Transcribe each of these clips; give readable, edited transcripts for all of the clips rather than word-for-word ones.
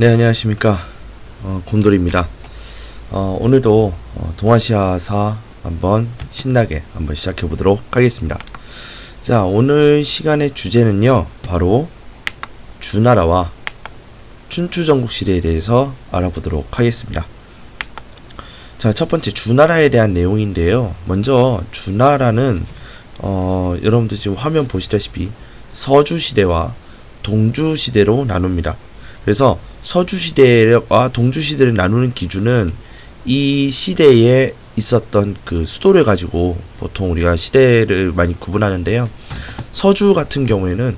네, 안녕하십니까. 곰돌이입니다. 오늘도 동아시아사 한번 신나게 한번 시작해 보도록 하겠습니다. 자, 오늘 시간의 주제는요, 바로 주나라와 춘추전국 시대에 대해서 알아보도록 하겠습니다. 자, 첫 번째 주나라에 대한 내용인데요. 먼저 주나라는 여러분들 지금 화면 보시다시피 서주시대와 동주시대로 나눕니다. 그래서 서주시대와 동주시대를 나누는 기준은 이 시대에 있었던 그 수도를 가지고 보통 우리가 시대를 많이 구분하는데요. 서주 같은 경우에는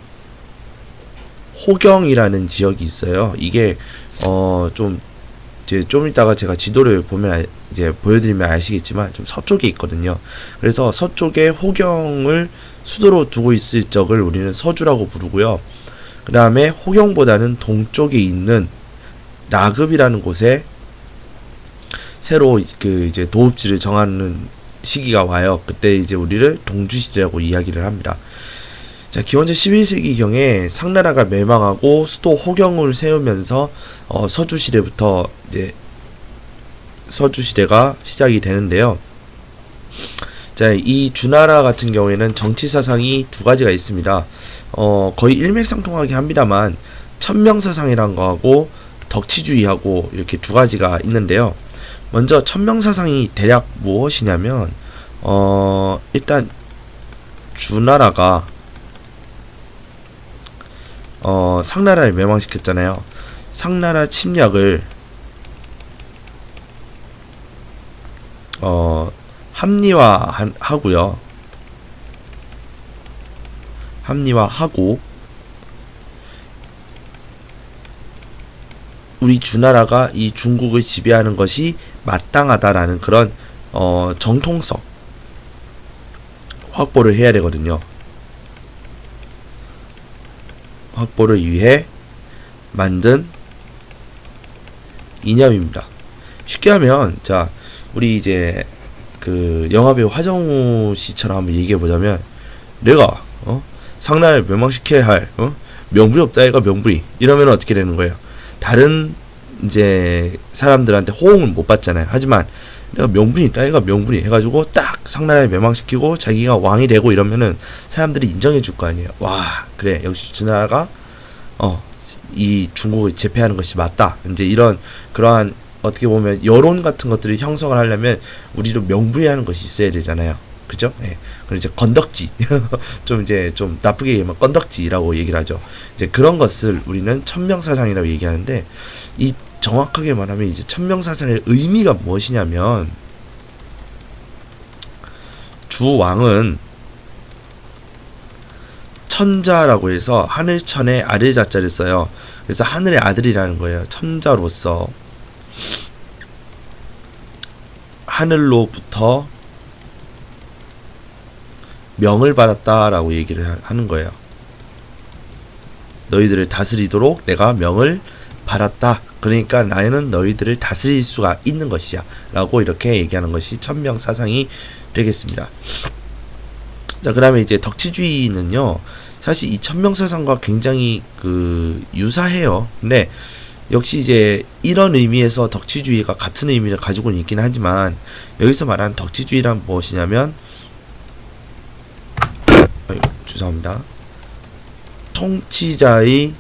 호경이라는 지역이 있어요. 이게 좀 이따가 제가 지도를 보면 이제 보여드리면 아시겠지만 좀 서쪽에 있거든요. 그래서 서쪽에 호경을 수도로 두고 있을 적을 우리는 서주라고 부르고요. 그 다음에 호경보다는 동쪽에 있는 나급이라는 곳에 새로 이제 도읍지를 정하는 시기가 와요. 그때 이제 우리를 동주시대라고 이야기를 합니다. 자, 기원전 11세기경에 상나라가 멸망하고 수도 호경을 세우면서 서주시대부터 이제 서주시대가 시작이 되는데요. 자, 이 주나라 같은 경우에는 정치 사상이 두 가지가 있습니다. 거의 일맥상통하게 합니다만 천명사상이란 거하고 덕치주의하고 이렇게 두 가지가 있는데요. 먼저 천명사상이 대략 무엇이냐면 일단 주나라가 상나라를 멸망시켰잖아요. 상나라 침략을 합리화하고요. 합리화하고 우리 주나라가 이 중국을 지배하는 것이 마땅하다라는 그런 정통성 확보를 해야 되거든요. 확보를 위해 만든 이념입니다. 쉽게 하면, 자, 우리 이제 그 영화배우 화정우 씨처럼 한번 얘기해 보자면, 내가 상나라를 멸망시켜야 할 명분이 없다 얘가 명분이 이러면 어떻게 되는 거예요? 다른 이제 사람들한테 호응을 못 받잖아요. 하지만 내가 명분이 있다 얘가 명분이 해가지고 딱 상나라를 멸망시키고 자기가 왕이 되고 이러면은 사람들이 인정해 줄 거 아니에요. 와, 그래, 역시 주나라가 이 중국을 제패하는 것이 맞다. 이제 그러한 어떻게 보면 여론 같은 것들을 형성을 하려면 우리도 명분이 하는 것이 있어야 되잖아요. 그죠? 예. 그리고 이제 건덕지. 좀 나쁘게 얘기하면 건덕지라고 얘기를 하죠. 이제 그런 것을 우리는 천명사상이라고 얘기하는데, 이 정확하게 말하면 이제 천명사상의 의미가 무엇이냐면, 주왕은 천자라고 해서 하늘천에 아들 자자를 써요. 그래서 하늘의 아들이라는 거예요. 천자로서 하늘로부터 명을 받았다라고 얘기를 하는 거예요. 너희들을 다스리도록 내가 명을 받았다. 그러니까 나는 너희들을 다스릴 수가 있는 것이야 라고 이렇게 얘기하는 것이 천명사상이 되겠습니다. 자, 그 다음에 이제 덕치주의는요, 사실 이 천명사상과 굉장히 유사해요. 근데 역시 이제 이런 의미에서 덕치주의가 같은 의미를 가지고는 있긴 하지만, 여기서 말하는 덕치주의란 무엇이냐면, 죄송합니다. 통치자의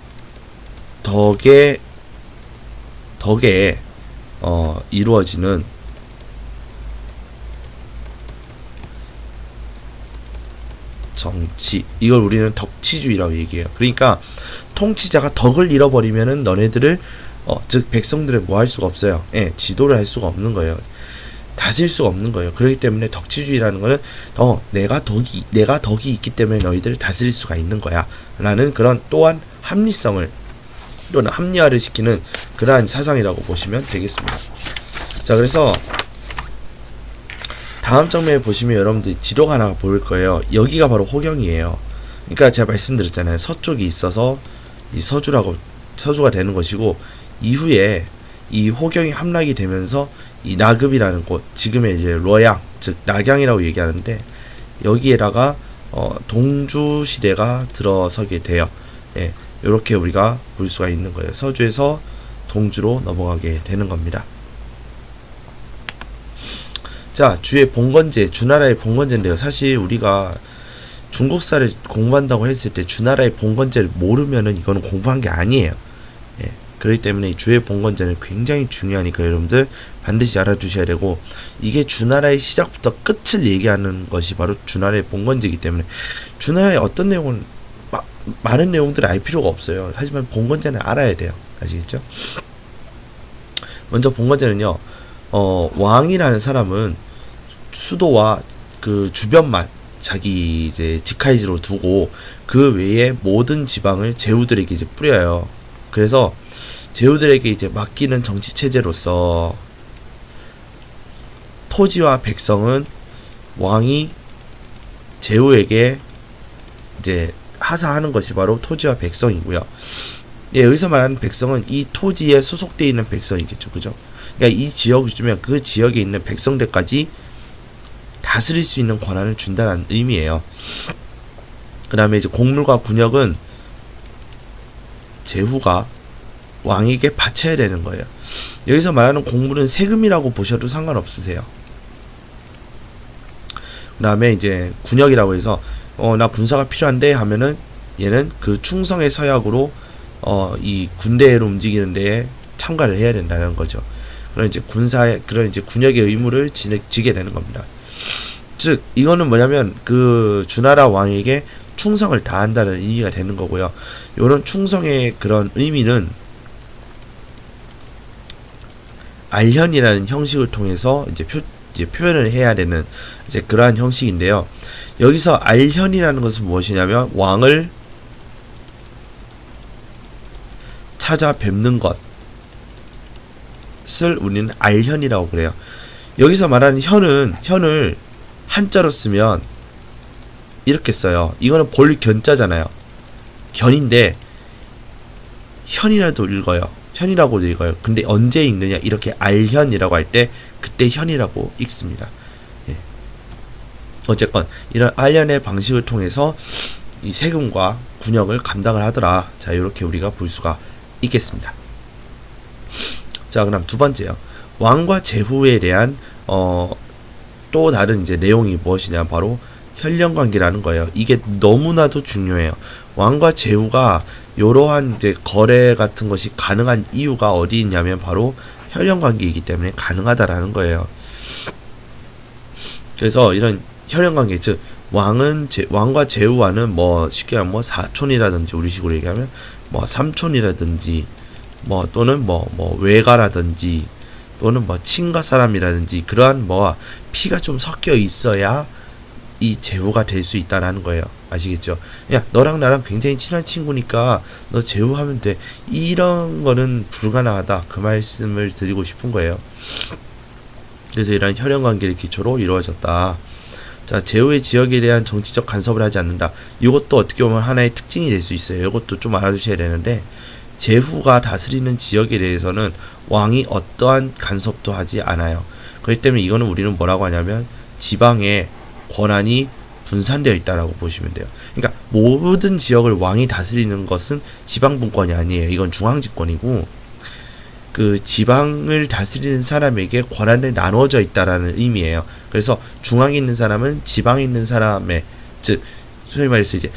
덕에 이루어지는 정치, 이걸 우리는 덕치주의라고 얘기해요. 그러니까 통치자가 덕을 잃어버리면은 너네들을 즉 백성들을 뭐 할 수가 없어요. 예, 지도를 할 수가 없는 거예요. 다스릴 수가 없는 거예요. 그렇기 때문에 덕치주의라는 거는 내가 덕이 있기 때문에 너희들을 다스릴 수가 있는 거야 라는 그런 또한 합리성을 또는 합리화를 시키는 그러한 사상이라고 보시면 되겠습니다. 자, 그래서 다음 장면에 보시면 여러분들이 지도가 하나 보일 거예요. 여기가 바로 호경이에요. 그러니까 제가 말씀드렸잖아요. 서쪽이 있어서 이 서주가 되는 것이고, 이후에 이 호경이 함락이 되면서 이 나급이라는 곳, 지금의 이제 로양, 즉 낙양이라고 얘기하는데, 여기에다가 동주 시대가 들어서게 돼요. 예, 이렇게 우리가 볼 수가 있는 거예요. 서주에서 동주로 넘어가게 되는 겁니다. 자, 주의 봉건제, 주나라의 봉건제인데요. 사실 우리가 중국사를 공부한다고 했을 때 주나라의 봉건제를 모르면은 이거는 공부한 게 아니에요. 예, 그렇기 때문에 이 주의 봉건제는 굉장히 중요하니까 여러분들 반드시 알아두셔야 되고, 이게 주나라의 시작부터 끝을 얘기하는 것이 바로 주나라의 봉건제이기 때문에 주나라의 어떤 내용은 많은 내용들을 알 필요가 없어요. 하지만 봉건제는 알아야 돼요. 아시겠죠? 먼저 봉건제는요, 왕이라는 사람은 수도와 그 주변만 자기 이제 직하이지로 두고 그 외에 모든 지방을 제후들에게 이제 뿌려요. 그래서 제후들에게 이제 맡기는 정치 체제로서 토지와 백성은 왕이 제후에게 이제 하사하는 것이 바로 토지와 백성이고요. 예, 여기서 말하는 백성은 이 토지에 소속되어 있는 백성이겠죠. 그죠? 그러니까 이 지역을 주면 그 지역에 있는 백성들까지 다스릴 수 있는 권한을 준다는 의미예요. 그 다음에 이제 곡물과 군역은 제후가 왕에게 바쳐야 되는 거예요. 여기서 말하는 곡물은 세금이라고 보셔도 상관없으세요. 그 다음에 이제 군역이라고 해서 나 군사가 필요한데 하면은 얘는 그 충성의 서약으로 이 군대를 움직이는 데에 참가를 해야 된다는 거죠. 그런 이제 그런 이제 군역의 의무를 지게 되는 겁니다. 즉 이거는 뭐냐면 그 주나라 왕에게 충성을 다한다는 의미가 되는 거고요. 이런 충성의 그런 의미는 알현이라는 형식을 통해서 이제 표현을 해야 되는 이제 그러한 형식인데요. 여기서 알현이라는 것은 무엇이냐면 왕을 찾아뵙는 것을 우리는 알현이라고 그래요. 여기서 말하는 현을 한자로 쓰면 이렇게 써요. 이거는 볼 견자잖아요. 견인데 현이라도 읽어요. 현이라고도 읽어요. 근데 언제 읽느냐, 이렇게 알현이라고 할 때 그때 현이라고 읽습니다. 예. 어쨌건 이런 알현의 방식을 통해서 이 세금과 군역을 감당을 하더라. 자, 이렇게 우리가 볼 수가 있겠습니다. 자, 그럼 두 번째요. 왕과 제후에 대한 또 다른 이제 내용이 무엇이냐, 바로 혈연관계라는 거예요. 이게 너무나도 중요해요. 왕과 제후가 이러한 이제 거래 같은 것이 가능한 이유가 어디 있냐면 바로 혈연관계이기 때문에 가능하다라는 거예요. 그래서 이런 혈연관계, 즉 왕과 제후와는 뭐 쉽게 하면 뭐 사촌이라든지, 우리식으로 얘기하면 뭐 삼촌이라든지, 뭐 또는 뭐 외가라든지, 또는 뭐 친가 사람이라든지, 그러한 뭐 피가 좀 섞여 있어야 이 제후가 될 수 있다라는 거예요. 아시겠죠? 야, 너랑 나랑 굉장히 친한 친구니까 너 제후하면 돼. 이런 거는 불가능하다. 그 말씀을 드리고 싶은 거예요. 그래서 이런 혈연관계를 기초로 이루어졌다. 자, 제후의 지역에 대한 정치적 간섭을 하지 않는다. 이것도 어떻게 보면 하나의 특징이 될 수 있어요. 이것도 좀 알아두셔야 되는데, 제후가 다스리는 지역에 대해서는 왕이 어떠한 간섭도 하지 않아요. 그렇기 때문에 이거는 우리는 뭐라고 하냐면 지방의 권한이 분산되어 있다라고 보시면 돼요. 그러니까 모든 지역을 왕이 다스리는 것은 지방분권이 아니에요. 이건 중앙집권이고, 그 지방을 다스리는 사람에게 권한이 나누어져 있다라는 의미예요. 그래서 중앙에 있는 사람은 지방에 있는 사람의, 즉 소위 말해서 이제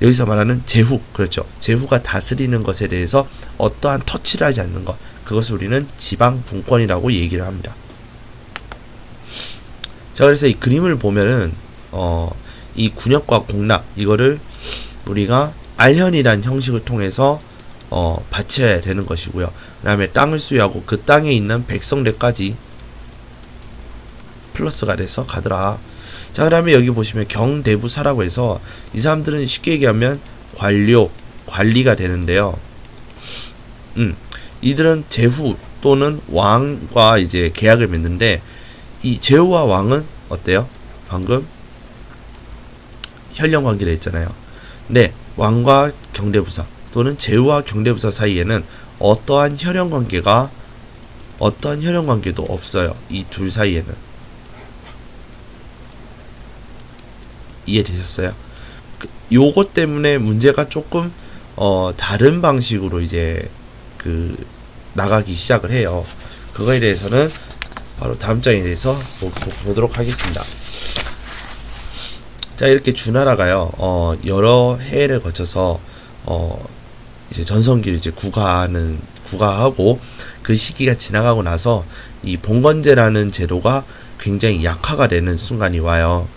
여기서 말하는 제후, 그렇죠. 제후가 다스리는 것에 대해서 어떠한 터치를 하지 않는 것, 그것을 우리는 지방분권이라고 얘기를 합니다. 자, 그래서 이 그림을 보면은 이 군역과 공락, 이거를 우리가 알현이라는 형식을 통해서 바쳐야 되는 것이고요. 그 다음에 땅을 수여하고 그 땅에 있는 백성들까지 플러스가 돼서 가더라. 자, 그 다음에 여기 보시면 경대부사라고 해서 이 사람들은 쉽게 얘기하면 관리가 되는데요. 이들은 제후 또는 왕과 이제 계약을 맺는데, 이 제후와 왕은 어때요? 방금 혈연관계를 했잖아요. 네, 왕과 경대부사 또는 제후와 경대부사 사이에는 어떠한 혈연관계도 없어요. 이 둘 사이에는. 이해되셨어요? 요것 때문에 문제가 조금 다른 방식으로 이제 그 나가기 시작을 해요. 그거에 대해서는 바로 다음 장에 대해서 보도록 하겠습니다. 자, 이렇게 주나라가요, 여러 해를 거쳐서, 이제 전성기를 이제 구가하고, 그 시기가 지나가고 나서, 이 봉건제라는 제도가 굉장히 약화가 되는 순간이 와요.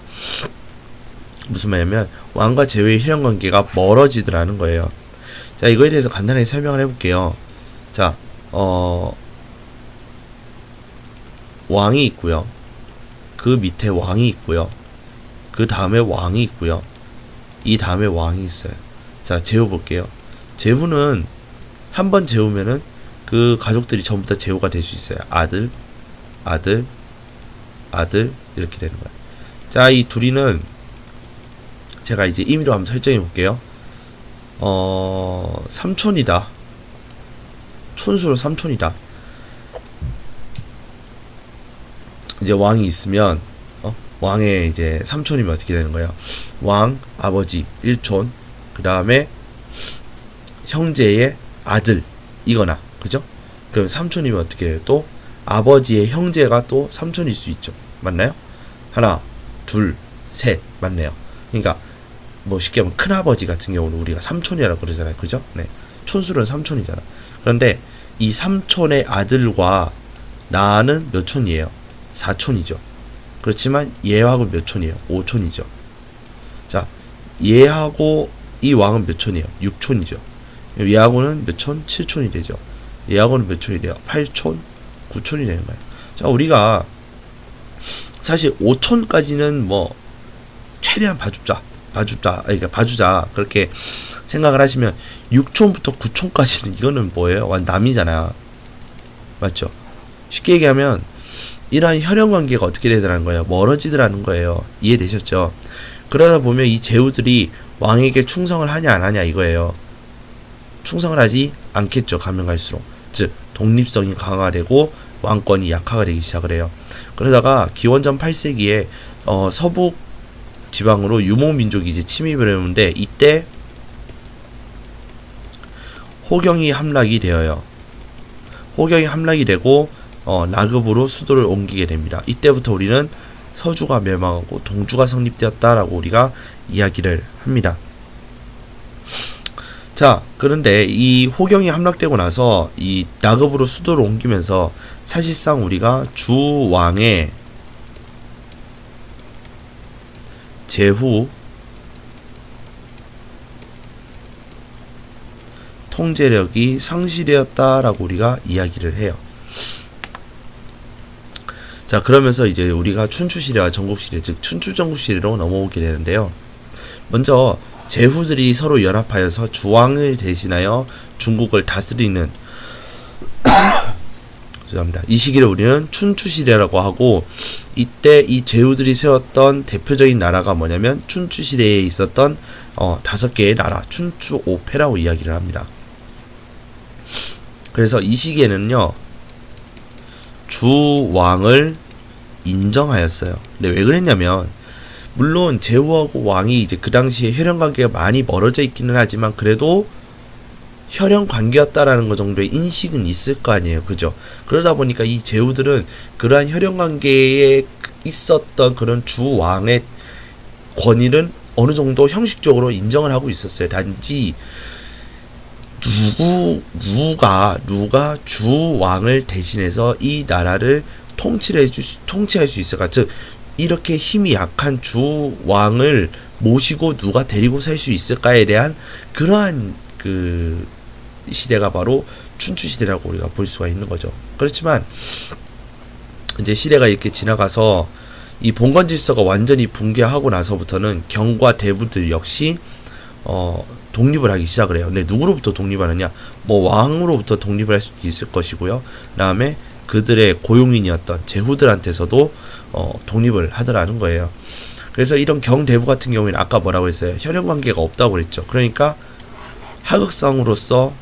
무슨 말이냐면, 왕과 제후의 혈연관계가 멀어지더라는 거예요. 자, 이거에 대해서 간단하게 설명을 해볼게요. 자, 왕이 있고요. 그 밑에 왕이 있고요. 그 다음에 왕이 있고요. 이 다음에 왕이 있어요. 자, 제후 볼게요. 제후는 한 번 제후면은 그 가족들이 전부 다 제후가 될 수 있어요. 아들, 아들, 아들 이렇게 되는 거예요. 자, 이 둘이는 제가 이제 임의로 한번 설정해 볼게요. 삼촌이다. 촌수로 삼촌이다. 이제 왕이 있으면 왕의 이제 삼촌이면 어떻게 되는 거예요? 왕, 아버지, 일촌, 그 다음에 형제의 아들 이거나, 그죠? 그럼 삼촌이면 어떻게 돼요? 또 아버지의 형제가 또 삼촌일 수 있죠. 맞나요? 하나, 둘, 셋. 맞네요. 그러니까 뭐 쉽게 하면 큰아버지 같은 경우는 우리가 삼촌이라고 그러잖아요. 그죠? 네. 촌수는 삼촌이잖아. 그런데 이 삼촌의 아들과 나는 몇 촌이에요? 4촌이죠. 그렇지만 얘하고 몇 촌이에요? 5촌이죠. 자, 얘하고 이 왕은 몇 촌이에요? 6촌이죠. 얘하고는 몇 촌? 7촌이 되죠. 얘하고는 몇 촌이 돼요? 8촌? 9촌이 되는 거예요. 자, 우리가 사실 5촌까지는 뭐 최대한 봐주자 그렇게 생각을 하시면 6촌부터 9촌까지는 이거는 뭐예요? 완전 남이잖아. 맞죠? 쉽게 얘기하면 이러한 혈연관계가 어떻게 되더라는 거예요? 멀어지더라는 거예요. 이해되셨죠? 그러다 보면 이 제후들이 왕에게 충성을 하냐 안 하냐 이거예요. 충성을 하지 않겠죠. 가면 갈수록. 즉 독립성이 강화되고 왕권이 약화가 되기 시작을 해요. 그러다가 기원전 8세기에 서북 지방으로 유목민족이 이제 침입을 했는데 이때 호경이 함락이 되어요. 호경이 함락이 되고 나급으로 수도를 옮기게 됩니다. 이때부터 우리는 서주가 멸망하고 동주가 성립되었다라고 우리가 이야기를 합니다. 자, 그런데 이 호경이 함락되고 나서 이 나급으로 수도를 옮기면서 사실상 우리가 주왕의 제후 통제력이 상실되었다라고 우리가 이야기를 해요. 자, 그러면서 이제 우리가 춘추시대와 전국시대, 즉 춘추전국시대로 넘어오게 되는데요. 먼저 제후들이 서로 연합하여서 주왕을 대신하여 중국을 다스리는 죄송합니다. 이 시기를 우리는 춘추시대라고 하고, 이때 이 제후들이 세웠던 대표적인 나라가 뭐냐면 춘추시대에 있었던 5개의 나라, 춘추오패라고 이야기를 합니다. 그래서 이 시기에는요, 주왕을 인정하였어요. 근데 왜 그랬냐면, 물론 제후하고 왕이 이제 그 당시에 혈연 관계가 많이 멀어져 있기는 하지만 그래도 혈연 관계였다라는 것 정도의 인식은 있을 거 아니에요. 그죠? 그러다 보니까 이 제후들은 그러한 혈연 관계에 있었던 그런 주왕의 권위는 어느 정도 형식적으로 인정을 하고 있었어요. 단지 누가 주왕을 대신해서 이 나라를 통치할 수 있을까? 즉 이렇게 힘이 약한 주왕을 모시고 누가 데리고 살 수 있을까에 대한 그러한 그 시대가 바로 춘추시대라고 우리가 볼 수가 있는 거죠. 그렇지만 이제 시대가 이렇게 지나가서 이 봉건 질서가 완전히 붕괴하고 나서부터는 경과 대부들 역시 독립을 하기 시작을 해요. 근데 누구로부터 독립하느냐? 뭐 왕으로부터 독립을 할 수도 있을 것이고요. 그다음에 그들의 고용인이었던 제후들한테서도 독립을 하더라는 거예요. 그래서 이런 경대부 같은 경우에는 아까 뭐라고 했어요? 혈연 관계가 없다고 그랬죠. 그러니까 하극상으로서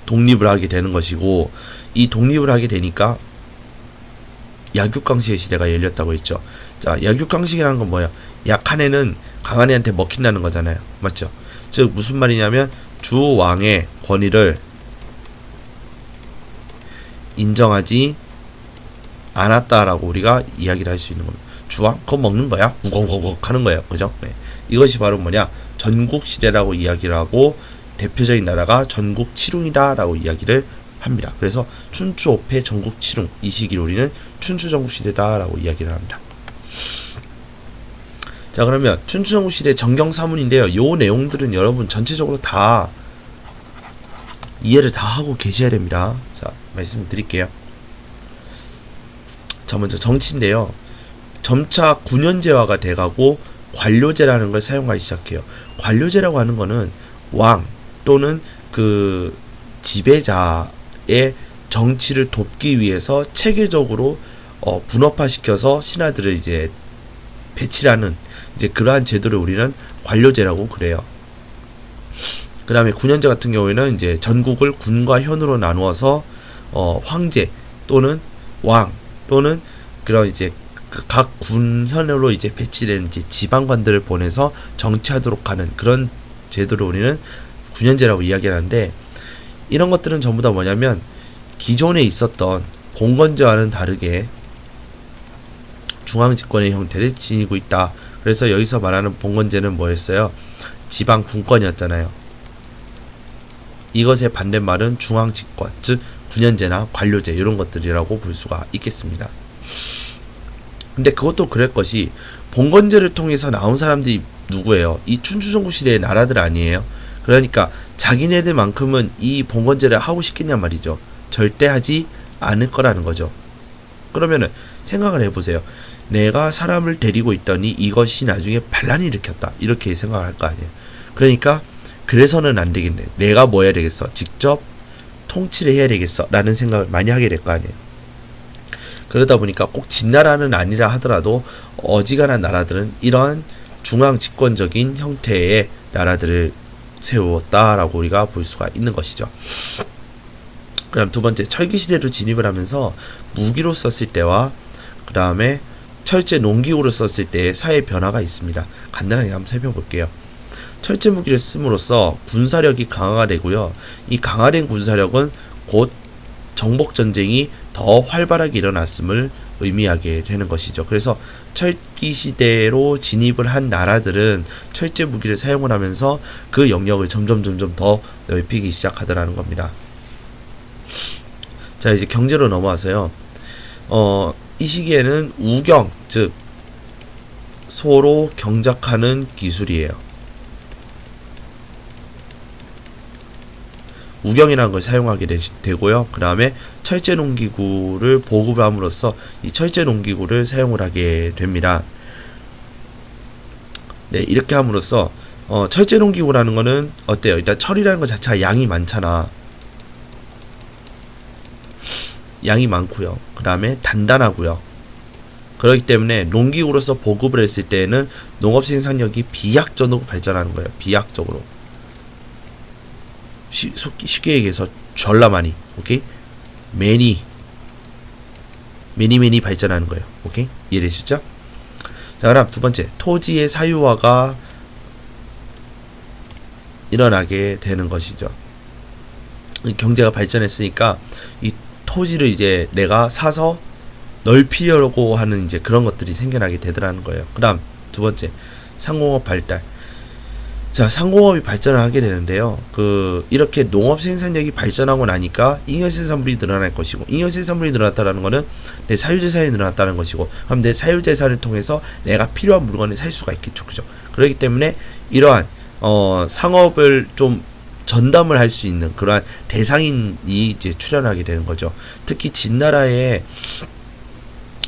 독립을 하게 되는 것이고, 이 독립을 하게 되니까 약육강식의 시대가 열렸다고 했죠. 자, 약육강식이라는 건 뭐야? 약한 애는 강한 애한테 먹힌다는 거잖아요. 맞죠? 즉 무슨 말이냐면 주왕의 권위를 인정하지 않았다라고 우리가 이야기를 할 수 있는 겁니다. 주황? 그거 먹는 거야? 우걱우걱 하는 거예요. 그죠? 네. 이것이 바로 뭐냐? 전국시대라고 이야기를 하고 대표적인 나라가 전국칠웅이다라고 이야기를 합니다. 그래서 춘추5패 전국칠웅, 이 시기를 우리는 춘추전국시대다라고 이야기를 합니다. 자, 그러면 춘추전국시대 정경사문인데요. 요 내용들은 여러분 전체적으로 다 이해를 다 하고 계셔야 됩니다. 자, 말씀드릴게요. 자, 먼저 정치인데요. 점차 군현제화가 돼가고 관료제라는 걸 사용하기 시작해요. 관료제라고 하는 거는 왕 또는 그 지배자의 정치를 돕기 위해서 체계적으로 분업화시켜서 신하들을 이제 배치하는 이제 그러한 제도를 우리는 관료제라고 그래요. 그 다음에 군현제 같은 경우에는 이제 전국을 군과 현으로 나누어서 황제 또는 왕 또는 그런 이제 각 군현으로 이제 배치된 이제 지방관들을 보내서 정치하도록 하는 그런 제도를 우리는 군현제라고 이야기하는데, 이런 것들은 전부 다 뭐냐면 기존에 있었던 봉건제와는 다르게 중앙집권의 형태를 지니고 있다. 그래서 여기서 말하는 봉건제는 뭐였어요? 지방 군권이었잖아요. 이것의 반대말은 중앙집권, 즉 군현제나 관료제 이런 것들이라고 볼 수가 있겠습니다. 근데 그것도 그럴 것이 봉건제를 통해서 나온 사람들이 누구예요? 이 춘추전국시대의 나라들 아니에요? 그러니까 자기네들만큼은 이 봉건제를 하고 싶겠냐 말이죠. 절대 하지 않을 거라는 거죠. 그러면은 생각을 해보세요. 내가 사람을 데리고 있더니 이것이 나중에 반란을 일으켰다, 이렇게 생각을 할 거 아니에요. 그러니까 그래서는 안 되겠네. 내가 뭐 해야 되겠어? 직접 통치를 해야 되겠어 라는 생각을 많이 하게 될 거 아니에요. 그러다 보니까 꼭 진나라는 아니라 하더라도 어지간한 나라들은 이러한 중앙 집권적인 형태의 나라들을 세웠다라고 우리가 볼 수가 있는 것이죠. 그다음 두 번째, 철기시대로 진입을 하면서 무기로 썼을 때와 그 다음에 철제 농기구로 썼을 때의 사회 변화가 있습니다. 간단하게 한번 살펴볼게요. 철제 무기를 씀으로써 군사력이 강화가 되고요. 이 강화된 군사력은 곧 정복전쟁이 더 활발하게 일어났음을 의미하게 되는 것이죠. 그래서 철기시대로 진입을 한 나라들은 철제 무기를 사용을 하면서 그 영역을 점점 더 넓히기 시작하더라는 겁니다. 자, 이제 경제로 넘어와서요. 이 시기에는 우경, 즉 소로 경작하는 기술이에요. 우경이라는 걸 사용하게 되고요. 그 다음에 철제 농기구를 보급을 함으로써 이 철제 농기구를 사용을 하게 됩니다. 네, 이렇게 함으로써 철제 농기구라는 거는 어때요? 일단 철이라는 것 자체가 양이 많잖아. 양이 많고요. 그 다음에 단단하고요. 그렇기 때문에 농기구로서 보급을 했을 때에는 농업 생산력이 비약적으로 발전하는 거예요. 비약적으로. 쉽게 얘기해서 졸라 많이, 오케이? 매니 발전하는 거예요. 오케이? 이해되셨죠? 자, 그럼 두 번째, 토지의 사유화가 일어나게 되는 것이죠. 경제가 발전했으니까 이 토지를 이제 내가 사서 넓히려고 하는 이제 그런 것들이 생겨나게 되더라는 거예요. 그 다음 두 번째, 상공업 발달. 자, 상공업이 발전을 하게 되는데요. 이렇게 농업 생산력이 발전하고 나니까 잉여 생산물이 늘어날 것이고, 잉여 생산물이 늘어났다는 거는 내 사유재산이 늘어났다는 것이고, 그럼 내 사유재산을 통해서 내가 필요한 물건을 살 수가 있겠죠. 그죠? 그렇기 때문에 이러한 상업을 좀 전담을 할 수 있는 그러한 대상인이 이제 출현하게 되는 거죠. 특히 진나라의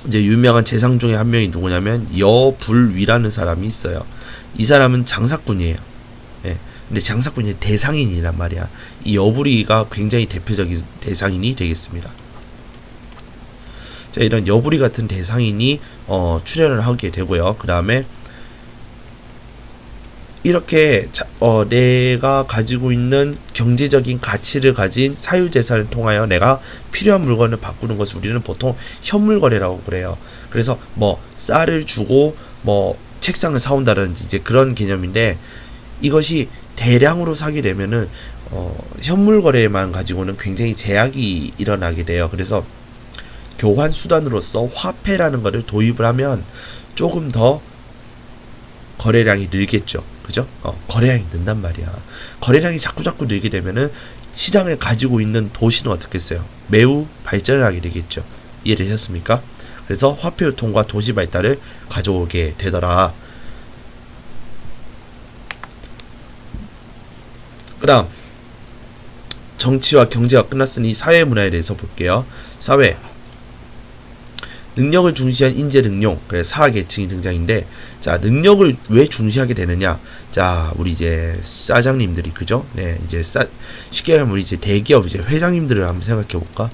이제 유명한 재상 중에 한 명이 누구냐면 여불위라는 사람이 있어요. 이 사람은 장사꾼이에요. 예. 근데 장사꾼이 대상인이란 말이야. 이 여불위가 굉장히 대표적인 대상인이 되겠습니다. 자, 이런 여불위 같은 대상인이 출연을 하게 되고요. 그 다음에 이렇게 내가 가지고 있는 경제적인 가치를 가진 사유재산을 통하여 내가 필요한 물건을 바꾸는 것을 우리는 보통 현물거래라고 그래요. 그래서 뭐 쌀을 주고 뭐 책상을 사온다든지 이제 그런 개념인데, 이것이 대량으로 사게 되면은 현물 거래만 가지고는 굉장히 제약이 일어나게 돼요. 그래서 교환 수단으로서 화폐라는 거를 도입을 하면 조금 더 거래량이 늘겠죠. 그죠? 거래량이 는단 말이야. 거래량이 자꾸 늘게 되면은 시장을 가지고 있는 도시는 어떻겠어요? 매우 발전을 하게 되겠죠. 이해되셨습니까? 그래서 화폐 유통과 도시 발달을 가져오게 되더라. 그다음 정치와 경제가 끝났으니 사회 문화에 대해서 볼게요. 사회 능력을 중시한 인재 능용, 그래 사계층이 등장인데, 자 능력을 왜 중시하게 되느냐? 자 우리 이제 사장님들이 그죠? 네 이제 쉽게 하면 우리 이제 대기업 이제 회장님들을 한번 생각해 볼까?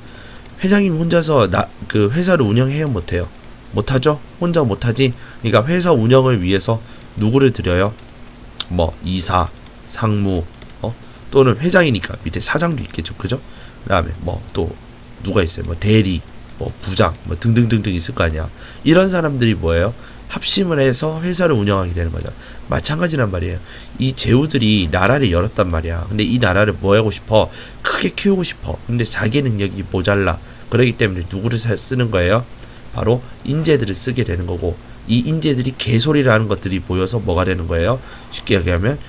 회장님 혼자서 그 회사를 운영해요 못해요? 못하죠? 혼자 못하지. 그러니까 회사 운영을 위해서 누구를 들여요? 뭐 이사, 상무, 또는 회장이니까 밑에 사장도 있겠죠, 그죠? 그다음에 뭐 또 누가 있어요? 뭐 대리, 뭐 부장, 뭐 등등등등 있을 거 아니야. 이런 사람들이 뭐예요? 합심을 해서 회사를 운영하게 되는 거죠. 마찬가지란 말이에요. 이 제후들이 나라를 열었단 말이야. 근데 이 나라를 뭐 하고 싶어? 크게 키우고 싶어. 근데 자기 능력이 모자라. 그렇기 때문에 누구를 쓰는 거예요? 바로 인재들을 쓰게 되는 거고, 이 인재들이 개소리를 하는 것들이 모여서 뭐가 되는 거예요? 쉽게 얘기하면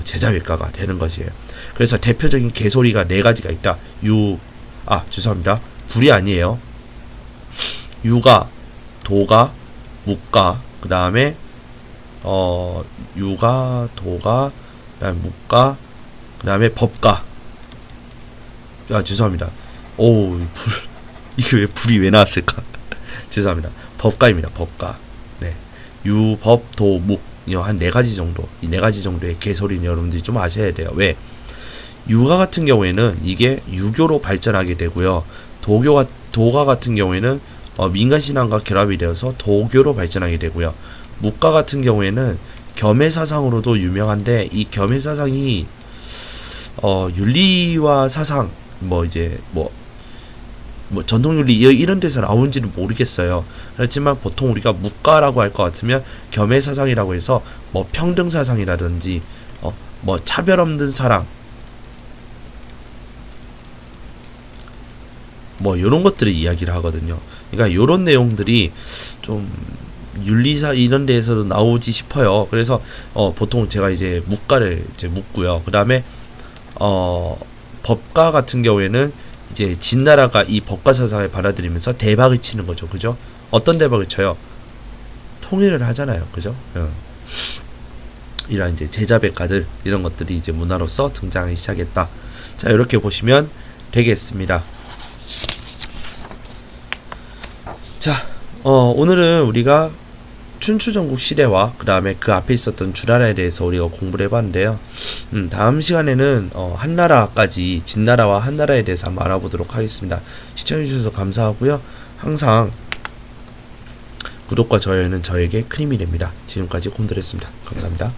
제자일가가 되는 것이에요. 그래서 대표적인 개소리가 네 가지가 있다. 죄송합니다. 불이 아니에요. 유가, 도가, 묵가, 그 다음에 유가, 도가, 그 다음에 묵가, 그 다음에 법가. 죄송합니다. 이게 왜 불이 왜 나왔을까? 죄송합니다. 법가입니다. 법가. 네. 유, 법, 도, 묵. 한 네 가지 정도. 이 네 가지 정도의 개소리는 여러분들이 좀 아셔야 돼요. 왜? 유가 같은 경우에는 이게 유교로 발전하게 되고요. 도가 같은 경우에는 민간신앙과 결합이 되어서 도교로 발전하게 되고요. 묵가 같은 경우에는 겸해사상으로도 유명한데, 이 겸해사상이 윤리와 사상, 뭐 전통윤리 이런 데서 나오는지는 모르겠어요. 그렇지만 보통 우리가 묵가라고 할 것 같으면 겸해사상이라고 해서 뭐 평등사상이라든지 뭐 차별 없는 사랑, 뭐 요런 것들을 이야기를 하거든요. 그러니까 요런 내용들이 좀 윤리사 이런 데에서도 나오지 싶어요. 그래서 보통 제가 이제 묵가를 이제 묵고요. 그다음에 법가 같은 경우에는 이제 진나라가 이 법가 사상을 받아들이면서 대박을 치는 거죠. 그죠? 어떤 대박을 쳐요? 통일을 하잖아요. 그죠? 이런 이제 제자백가들 이런 것들이 이제 문화로서 등장하기 시작했다. 자, 이렇게 보시면 되겠습니다. 자, 오늘은 우리가 춘추전국 시대와 그 다음에 그 앞에 있었던 주나라에 대해서 우리가 공부를 해봤는데요. 다음 시간에는 한나라까지 진나라와 한나라에 대해서 한번 알아보도록 하겠습니다. 시청해주셔서 감사하고요. 항상 구독과 좋아요는 저에게 큰 힘이 됩니다. 지금까지 곰돌이었습니다. 감사합니다.